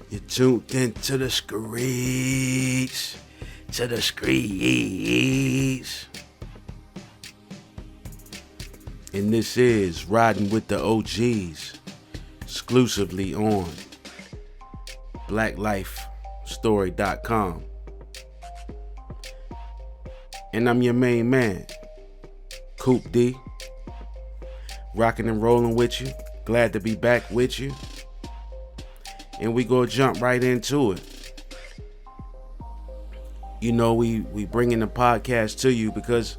You tuned into the streets, to the streets. And this is Riding with the OGs, exclusively on BlackLifeStory.com. And I'm your main man, Coop D. Rocking and rolling with you. Glad to be back with you. And we gonna jump right into it. You know, we bringing the podcast to you because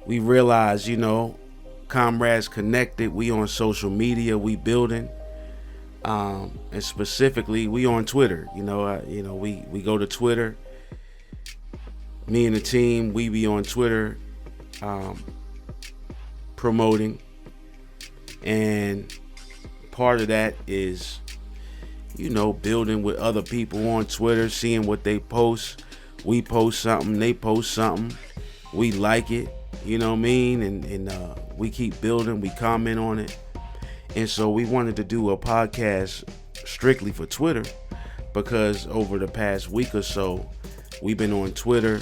we realize, you know, comrades connected. We on social media. We building, and specifically, we on Twitter. We go to Twitter. Me and the team, we be on Twitter, promoting, and part of that is, you know, building with other people on Twitter, seeing what they post. We post something, they post something, we like it, you know what I mean? And we keep building, we comment on it. And so we wanted to do a podcast strictly for Twitter because over the past week or so, we've been on Twitter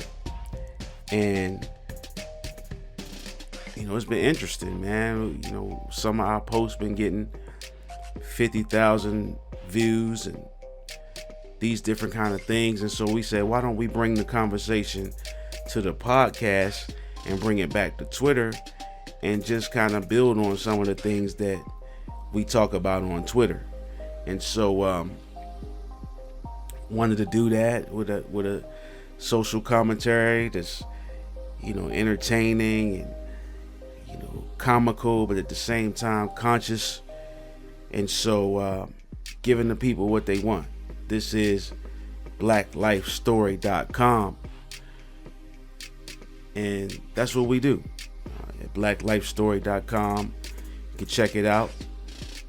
and, you know, it's been interesting, man. You know, some of our posts been getting 50,000 views and these different kind of things. And so we said, why don't we bring the conversation to the podcast and bring it back to Twitter and just kind of build on some of the things that we talk about on Twitter. And so wanted to do that with a social commentary that's, you know, entertaining and, you know, comical, but at the same time conscious. And so giving the people what they want. This is BlackLifeStory.com. And that's what we do. At BlackLifeStory.com. You can check it out.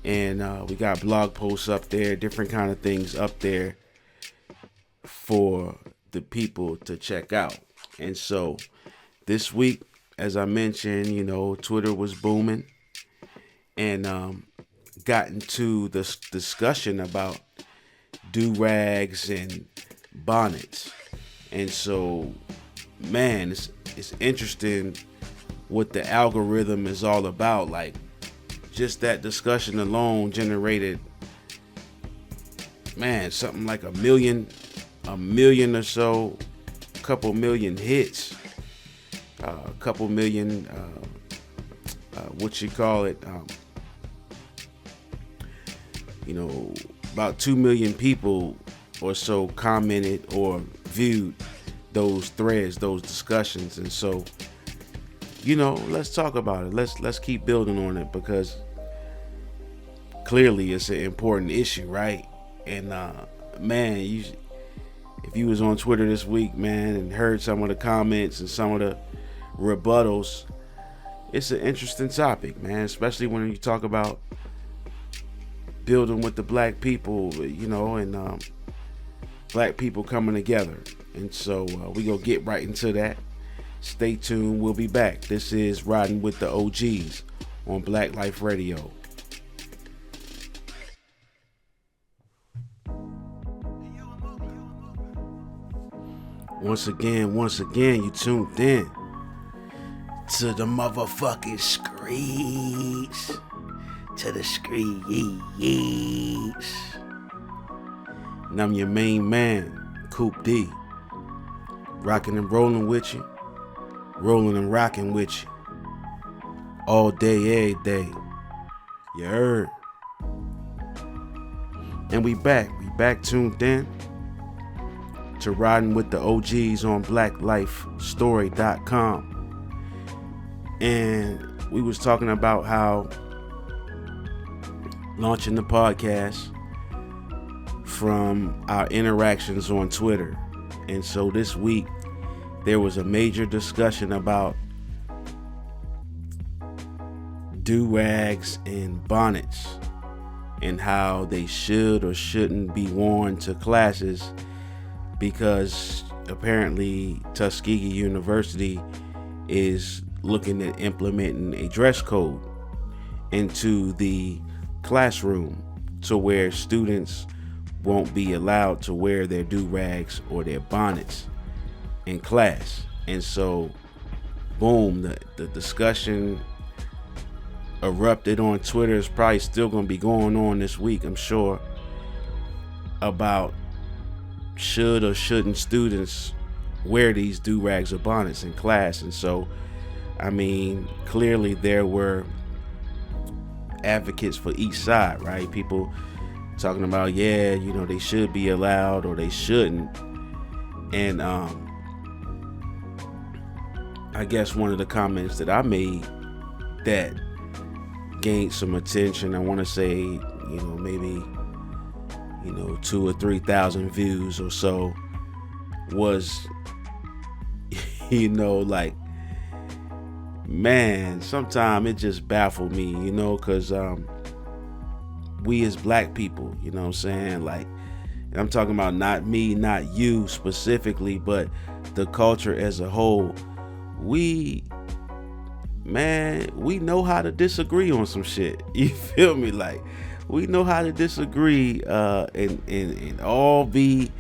And we got blog posts up there, different kind of things up there for the people to check out. And so this week, as I mentioned, you know, Twitter was booming. And got into this discussion about do-rags and bonnets. And so, man, it's interesting what the algorithm is all about. Like, just that discussion alone generated, man, something like a million or so, a couple million hits, a couple million, you know, about 2 million people or so commented or viewed those threads, those discussions. And so, you know, let's talk about it. Let's keep building on it because clearly it's an important issue, right? And man, if you was on Twitter this week, man, and heard some of the comments and some of the rebuttals, it's an interesting topic, man, especially when you talk about building with the black people, you know, and black people coming together. And so we gonna get right into that. Stay tuned. We'll be back. This is Riding with the OGs on Black Life Radio. Once again, you tuned in to the motherfucking streets. To the streets. And I'm your main man, Coop D. Rocking and rolling with you. Rolling and rocking with you. All day, every day. You heard? And we back tuned in to Riding with the OGs on BlackLifeStory.com. And we was talking about how launching the podcast from our interactions on Twitter. And so this week there was a major discussion about do-rags and bonnets and how they should or shouldn't be worn to classes because apparently Tuskegee University is looking at implementing a dress code into the classroom to where students won't be allowed to wear their do-rags or their bonnets in class. And so, boom, the discussion erupted on Twitter. Is probably still going to be going on this week, I'm sure, about should or shouldn't students wear these do-rags or bonnets in class. And so, I mean, clearly there were advocates for each side, right? People talking about, yeah, you know, they should be allowed or they shouldn't. And I guess one of the comments that I made that gained some attention, I want to say, you know, maybe, you know, 2,000 or 3,000 views or so, was, you know, like, man, sometimes it just baffled me, you know, because we as black people, you know what I'm saying, like, and I'm talking about not me, not you specifically, but the culture as a whole, we know how to disagree on some shit. You feel me? Like, we know how to disagree and all be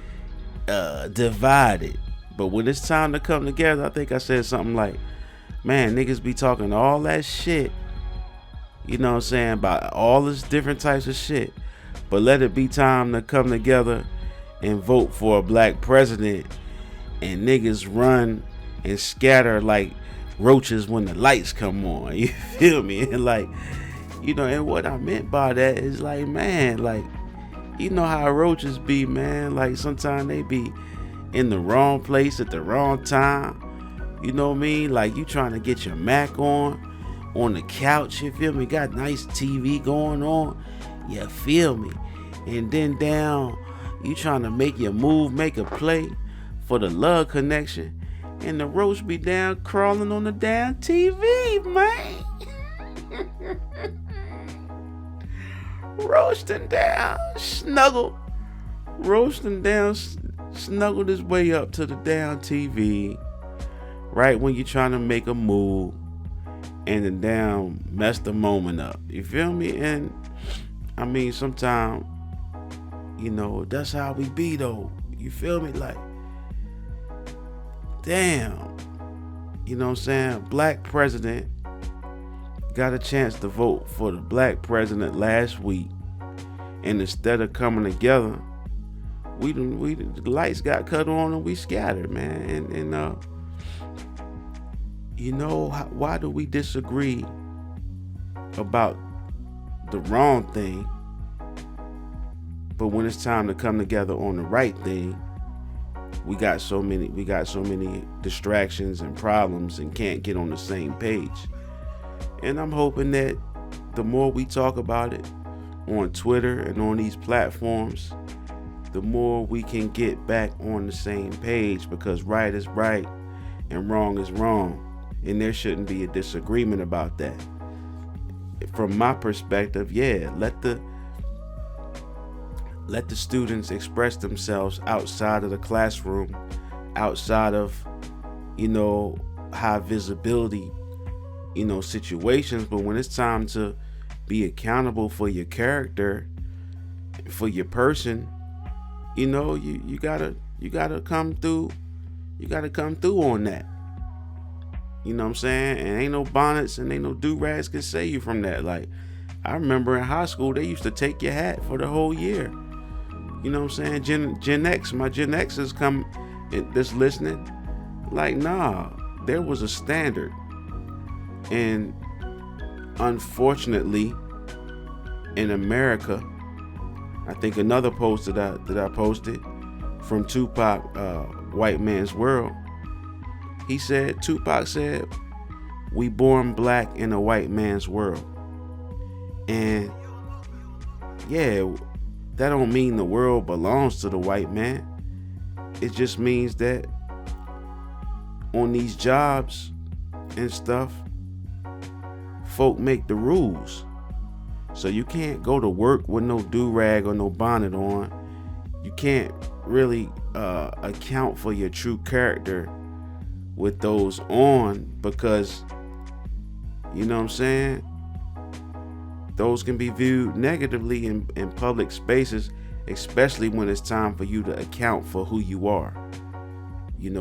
divided. But when it's time to come together, I think I said something like, man, niggas be talking all that shit, you know what I'm saying, about all this different types of shit, but let it be time to come together and vote for a black president, and niggas run and scatter like roaches when the lights come on. You feel me? And like, you know, and what I meant by that is like, man, like, you know how roaches be, man. Like, sometimes they be in the wrong place at the wrong time. You know what I mean? Like, you trying to get your Mac on the couch, you feel me? Got nice TV going on, you feel me? And then down, you trying to make your move, make a play for the love connection, and the roach be down crawling on the damn TV, man. Roasting down, snuggled his way up to the damn TV, right when you're trying to make a move, and then down mess the moment up. You feel me? And I mean, sometimes, you know, that's how we be though. You feel me? Like, damn, you know what I'm saying? Black president got a chance to vote for the black president last week, and instead of coming together, the lights got cut on and we scattered, man. And you know, why do we disagree about the wrong thing, but when it's time to come together on the right thing, we got so many distractions and problems and can't get on the same page. And I'm hoping that the more we talk about it on Twitter and on these platforms, the more we can get back on the same page, because right is right and wrong is wrong, and there shouldn't be a disagreement about that. From my perspective, yeah, let the students express themselves outside of the classroom, outside of, you know, high visibility, you know, situations. But when it's time to be accountable for your character, for your person, you know, you gotta come through. You gotta come through on that. You know what I'm saying? And ain't no bonnets and ain't no do-rags can save you from that. Like, I remember in high school, they used to take your hat for the whole year. You know what I'm saying? Gen X, my Gen Xers come that's listening. Like, nah, there was a standard. And unfortunately, in America, I think another post that I posted from Tupac, White Man's World, Tupac said, we born black in a white man's world. And yeah, that don't mean the world belongs to the white man. It just means that on these jobs and stuff, folk make the rules. So you can't go to work with no do-rag or no bonnet on. You can't really account for your true character with those on, because, you know what I'm saying, those can be viewed negatively in public spaces, especially when it's time for you to account for who you are,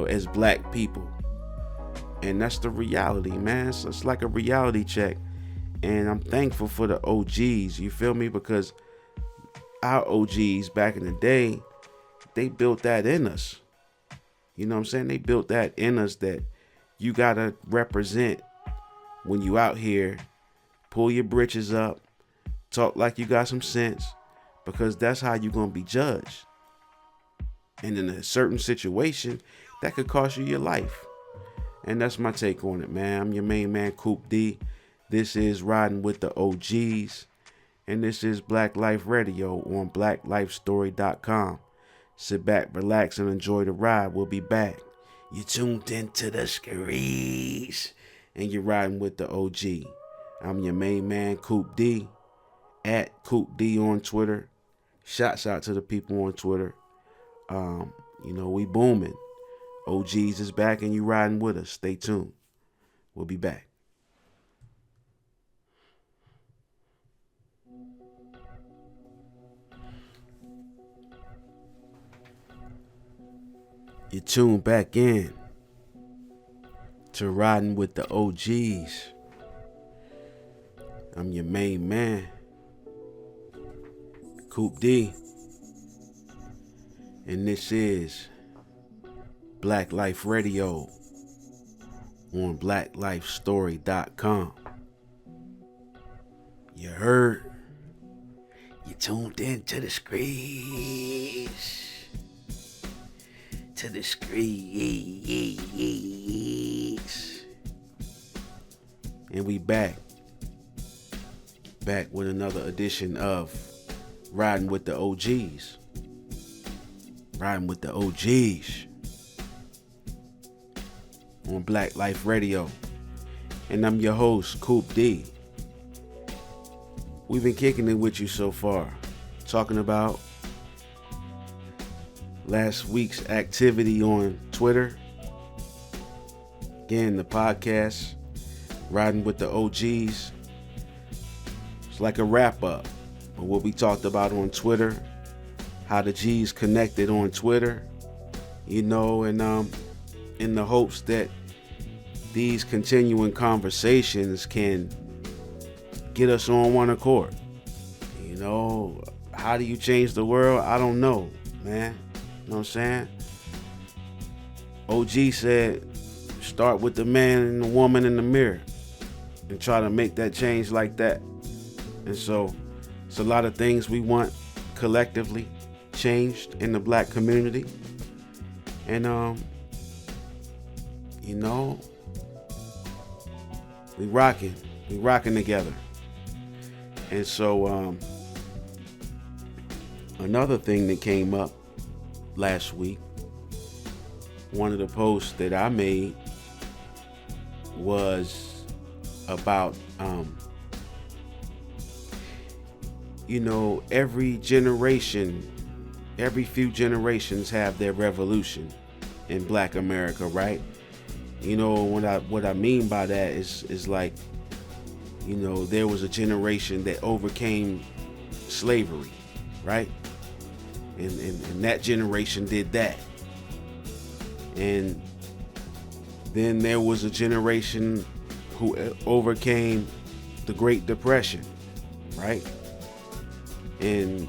as black people. And that's the reality, man. So it's like a reality check. And I'm thankful for the OGs, you feel me? Because our OGs back in the day, they built that in us. You know what I'm saying? They built that in us, that you gotta represent when you out here. Pull your britches up, talk like you got some sense, because that's how you're gonna be judged. And in a certain situation, that could cost you your life. And that's my take on it, man. I'm your main man, Coop D. This is Riding with the OGs. And this is Black Life Radio on blacklifestory.com. Sit back, relax, and enjoy the ride. We'll be back. You tuned into the Screes, and you're riding with the OG. I'm your main man, Coop D. At Coop D on Twitter. Shouts out to the people on Twitter. We booming. OGs is back and you riding with us. Stay tuned. We'll be back. You tune back in to Riding with the OGs. I'm your main man, Coop D. And this is Black Life Radio on blacklifestory.com. You heard? You tuned in to the Screes. To the Screes. And we back with another edition of Riding with the OGs. Riding with the OGs on Black Life Radio. And I'm your host, Coop D. We've been kicking it with you so far, talking about last week's activity on Twitter. Again, the podcast, Riding with the OGs. It's like a wrap up of what we talked about on Twitter, how the G's connected on Twitter, and in the hopes that these continuing conversations can get us on one accord. How do you change the world? I don't know, man. You know what I'm saying? OG said, start with the man and the woman in the mirror and try to make that change like that. And so it's a lot of things we want collectively changed in the black community. And, we rocking together. And so, another thing that came up last week, one of the posts that I made was about, every generation, every few generations have their revolution in Black America, right? What I mean by that is like, there was a generation that overcame slavery, right? And that generation did that. And then there was a generation who overcame the Great Depression, right? And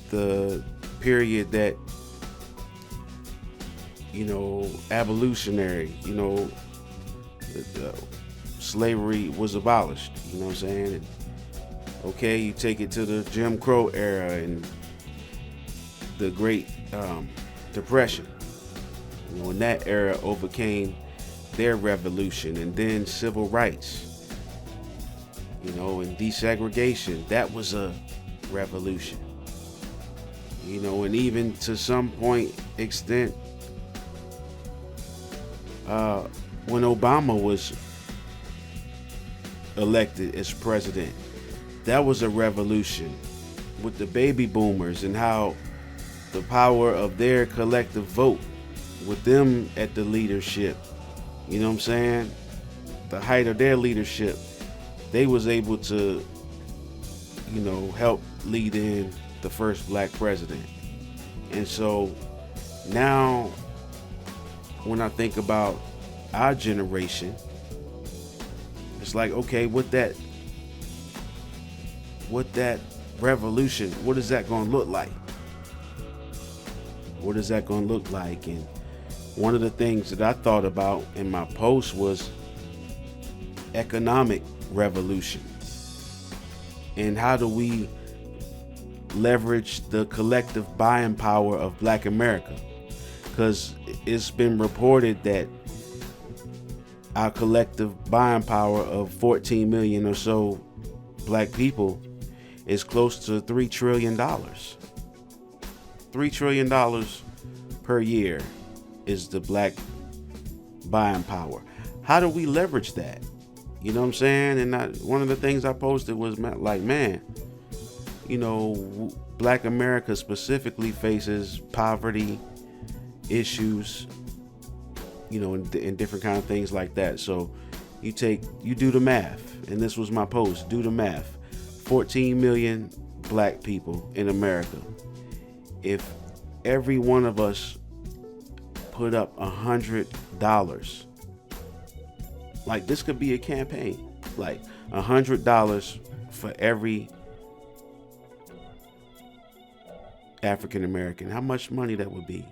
the period that, abolitionary, slavery was abolished, you know what I'm saying? And, okay, you take it to the Jim Crow era and the Great Depression. When that era overcame their revolution, and then civil rights, and desegregation, that was a revolution. And even to some extent, when Obama was elected as president, that was a revolution with the baby boomers and how the power of their collective vote with them at the leadership, you know what I'm saying? The height of their leadership they was able to, help lead in the first black president. And so now when I think about our generation, it's like, okay, what that revolution, what is that going to look like? What is that going to look like? And one of the things that I thought about in my post was economic revolution. And how do we leverage the collective buying power of Black America? Because it's been reported that our collective buying power of 14 million or so Black people is close to $3 trillion. $3 trillion per year is the Black buying power. How do we leverage that? You know what I'm saying? And one of the things I posted was like, man, Black America specifically faces poverty issues, and different kind of things like that. So you do the math, and this was my post, do the math. 14 million Black people in America. If every one of us put up $100, like this could be a campaign, like $100 for every African American. How much money that would be?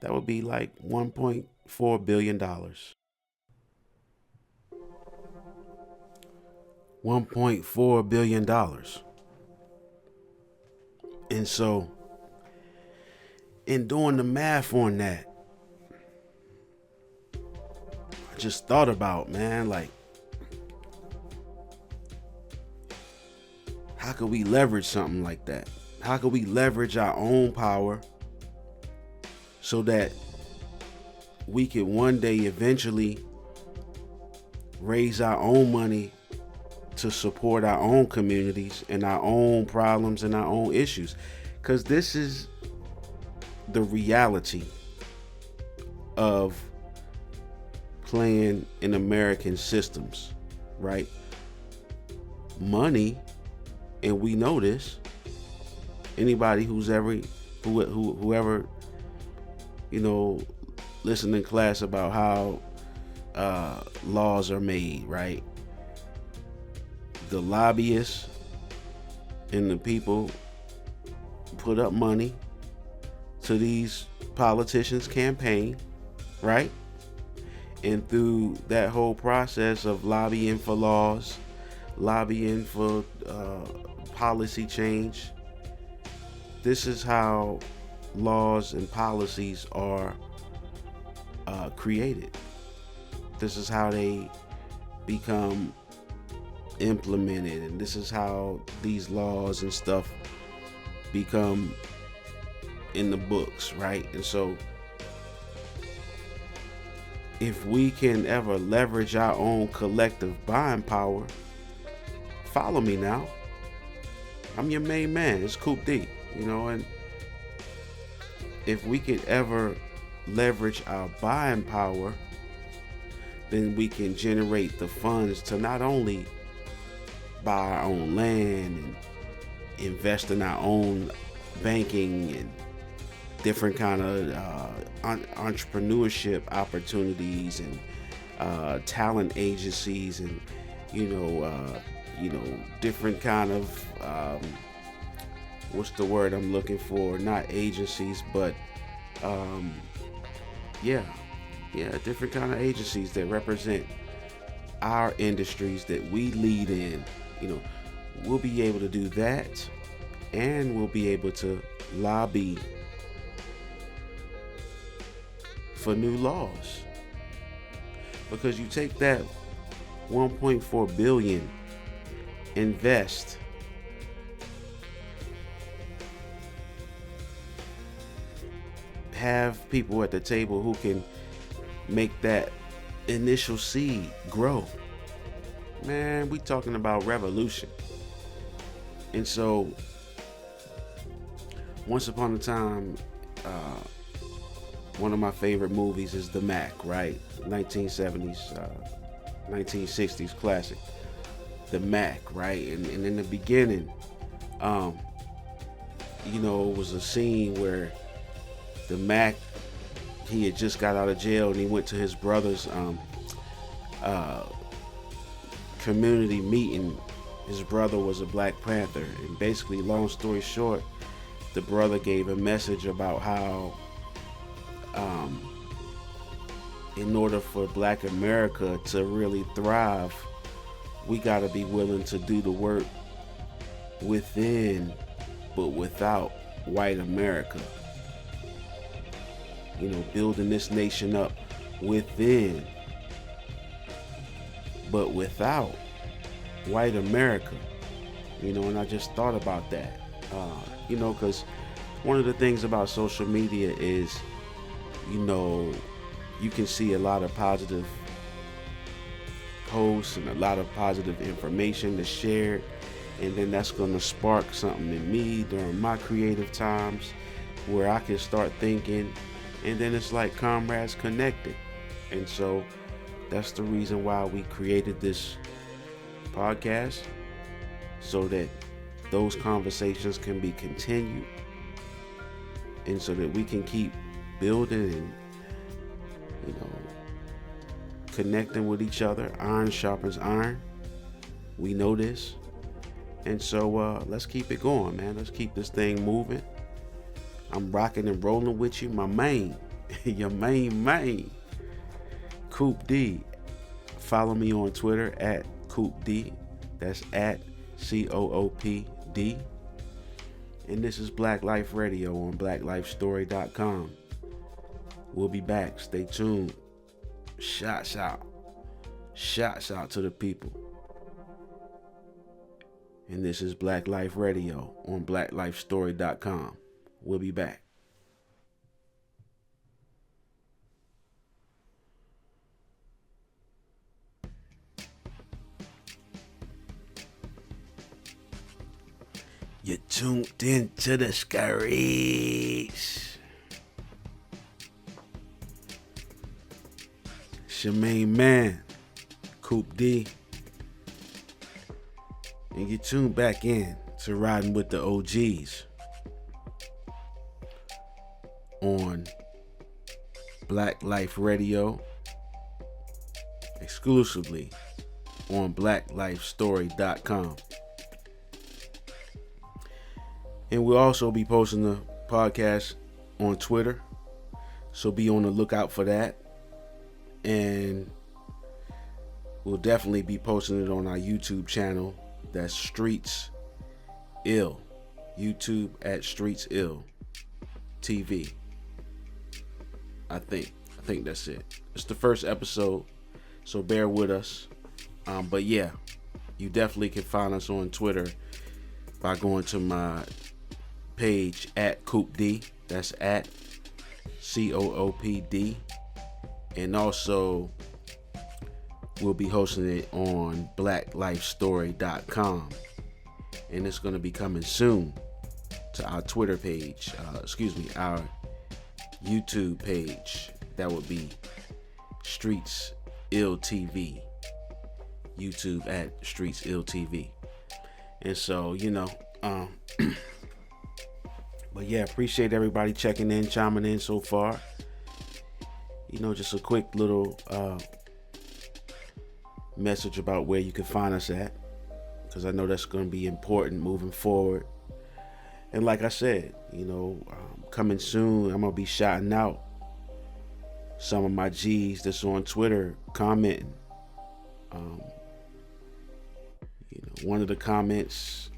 That would be like $1.4 billion. $1.4 billion. And so, in doing the math on that, I just thought about, man, like, how could we leverage something like that? How could we leverage our own power so that we could one day eventually raise our own money to support our own communities and our own problems and our own issues? Because this is the reality of playing in American systems, right? Money, and we know this. Anybody whoever listened in class about how laws are made, right? The lobbyists and the people put up money to these politicians' campaign, right? And through that whole process of lobbying for laws, lobbying for policy change, this is how laws and policies are created. This is how they become implemented, and this is how these laws and stuff become in the books, right? And so if we can ever leverage our own collective buying power, follow me now. I'm your main man. It's Coop D, and if we could ever leverage our buying power, then we can generate the funds to not only buy our own land and invest in our own banking and different kind of entrepreneurship opportunities and talent agencies and different kind of what's the word I'm looking for? Not agencies, but different kind of agencies that represent our industries that we lead in. We'll be able to do that, and we'll be able to lobby for new laws. Because you take that 1.4 billion, invest, have people at the table who can make that initial seed grow. Man, we talking about revolution. And so once upon a time, one of my favorite movies is The Mac, right? 1970s, 1960s classic. the Mac, right? And in the beginning, it was a scene where the Mac, he had just got out of jail and he went to his brother's community meeting. His brother was a Black Panther, and basically, long story short, the brother gave a message about how in order for Black America to really thrive, we got to be willing to do the work within but without white America. Building this nation up within but without white America. And I just thought about that. Because one of the things about social media is, you can see a lot of positive posts and a lot of positive information that's shared, and then that's going to spark something in me during my creative times where I can start thinking, and then it's like comrades connected. And so that's the reason why we created this podcast, so that those conversations can be continued, and so that we can keep building and connecting with each other. Iron sharpens iron. We know this. And so let's keep it going, man. Let's keep this thing moving. I'm rocking and rolling with you, my main. Your main. Coop D. Follow me on Twitter at Coop D. That's at COOPD. And this is Black Life Radio on blacklifestory.com. We'll be back. Stay tuned. Shouts out to the people. And this is Black Life Radio on blacklifestory.com. We'll be back. You're tuned into the Scurries. It's your main man, Coop D. And you tune back in to Riding with the OGs on Black Life Radio, exclusively on blacklifestory.com. And we'll also be posting the podcast on Twitter, so be on the lookout for that. And we'll definitely be posting it on our YouTube channel. That's Streets Ill. YouTube at Streets Ill TV. I think that's it. It's the first episode, so bear with us. But yeah, you definitely can find us on Twitter by going to my page at Coop D. That's at COOPD. And also, we'll be hosting it on blacklifestory.com. And it's going to be coming soon to our Twitter page. Our YouTube page. That would be Streets Ill TV. YouTube at Streets Ill TV. And so, but yeah, appreciate everybody checking in, chiming in so far. Just a quick little message about where you can find us at, because I know that's going to be important moving forward. And like I said, coming soon, I'm going to be shouting out some of my G's that's on Twitter commenting. One of the comments,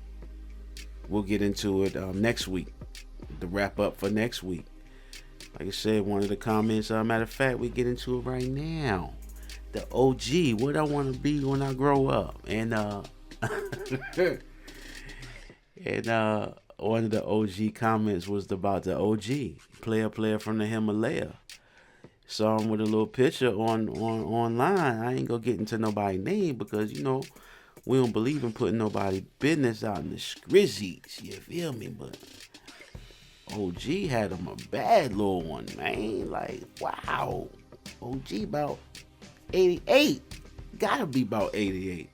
we'll get into it next week, the wrap up for next week. Like I said, one of the comments, matter of fact, we get into it right now. The OG, what I want to be when I grow up. And one of the OG comments was about the OG, player from the Himalaya. Saw him with a little picture online. I ain't gonna get into nobody's name because, we don't believe in putting nobody's business out in the scrizzies. You feel me? But OG had him a bad little one, man. Like, wow. OG about 88. Gotta be about 88.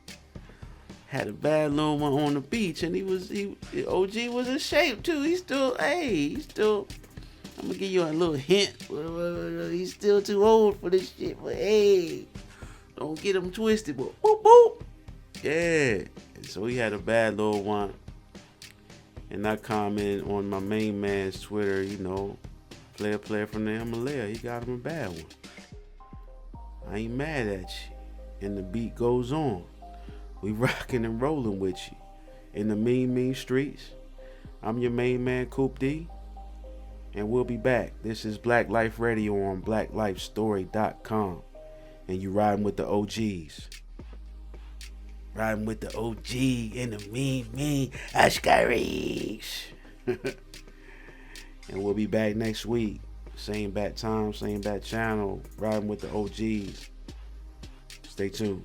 had a bad little one on the beach, and OG was in shape too. He's still, I'm gonna give you a little hint. He's still too old for this shit, but hey, don't get him twisted. But boop boop, yeah. And so he had a bad little one, and I commented on my main man's Twitter, player from the Himalaya, he got him a bad one. I ain't mad at you. And the beat goes on. We rocking and rolling with you in the mean streets. I'm your main man, Coop D, and we'll be back. This is Black Life Radio on blacklifestory.com, and you riding with the OGs. Riding with the OG in the mean Ashkaris. And we'll be back next week. Same bat time, same bat channel. Riding with the OGs. Stay tuned.